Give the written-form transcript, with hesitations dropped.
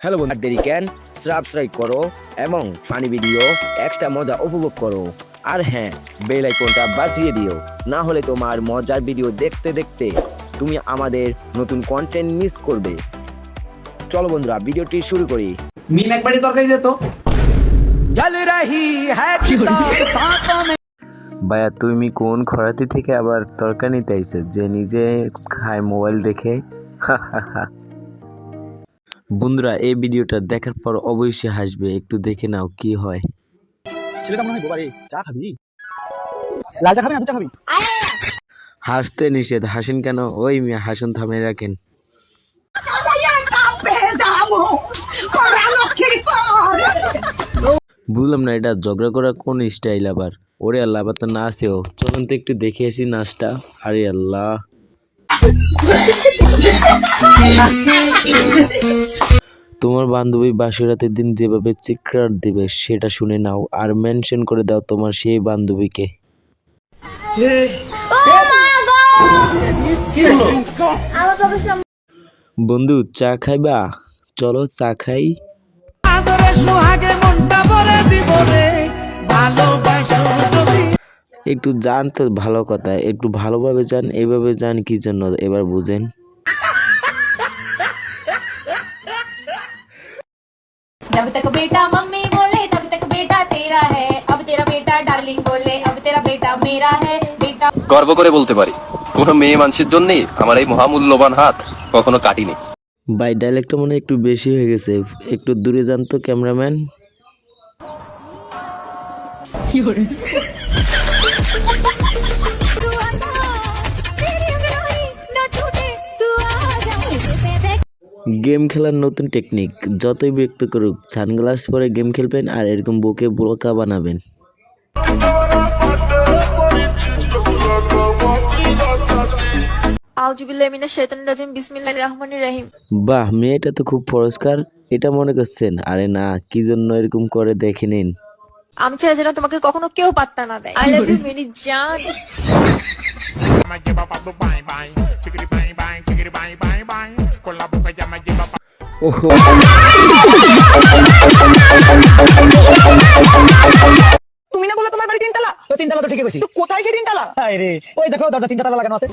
Hello বন্ধু, আর দেরি কেন? সাবস্ক্রাইব করো এবং ফানি ভিডিও এক্সট্রা মজা উপভোগ করো। আর হ্যাঁ, বেল আইকনটা বাজিয়ে দিও, না হলে তোমার মজার ভিডিও দেখতে দেখতে তুমি আমাদের নতুন কন্টেন্ট মিস করবে। চলো বন্ধুরা, ভিডিওটি শুরু করি। মিম একবারই তরকারি যেত জল রহি হ্যাঁ ভাইয়া তুমি কোন খরাতি থেকে আবার তরকারি নিতে আইছো যে নিজে খায় মোবাইল দেখে? বন্ধুরা, এই ভিডিওটা দেখার পর অবশ্যই হাসবে, একটু দেখে নাও কি হয়। ছেলেটা মনে হয় গোবারে চা খাবি, লাল চা খাবি না দুধ চা খাবি? হাসতে নিষেধ, হাসেন কেন? ওই মিয়া হাসুন, থামে রাখেন। বুঝলাম না, এটা ঝগড়া করা কোন স্টাইল আবার? ওরে আল্লাহ, আবার তো নাচেও। চলুন তো একটু দেখে আসি নাচটা। আরে আল্লাহ, তোমার বান্ধবী বাসরাতের দিন যেভাবে চিৎকার দিবে সেটা শুনে নাও, আর মেনশন করে দাও তোমার সেই বান্ধবীকে। বন্ধু, চা খাইবা? চলো চা খাই। একটু জান তো, ভালো কথা, একটু ভালোভাবে যান। এইভাবে যান কি জন্য এবার বুঝেন। जब तक बेटा मम्मी बोले तब तक बेटा तेरा है, अब तेरा बेटा डार्लिंग बोले अब तेरा बेटा मेरा है बेटा। গর্ব করে বলতে পারি, কোনো মেয়ে মানুষের জন্য আমার এই মহামূল্যবান হাত কখনো কাটিনি। ভাই, ডায়লগটা মনে হয় একটু বেশি হয়ে গেছে, একটু দূরে যান তো ক্যামেরাম্যান। গেম খেলার নতুন টেকনিক, যতই বিরক্ত করুক সানগ্লাস পরে গেম খেলবেন আর এরকম বুকে বোকা বানাবেন। আউযুবিল্লাহি মিনাশ শাইতানির রাজিম বিসমিল্লাহির রহমানির রহিম। বাহ, মেয়েটা তো খুব পরিষ্কার, এটা মনে করছেন? আরে না, কি জন্য এরকম করে দেখে নিন। আমি চাই যেন তোমাকে কখনো কেউ পাত্তা না দেয়। আই লাভ ইউ মেরি জান। তুমি না বলে তোমার বাড়ি তিনতলা? তো তিনতলা তো ঠিকই কইছি, তো কোথায় সেই তিনতলা? হায় রে, ওই দেখো দরজা তিনতলা লাগানো আছে।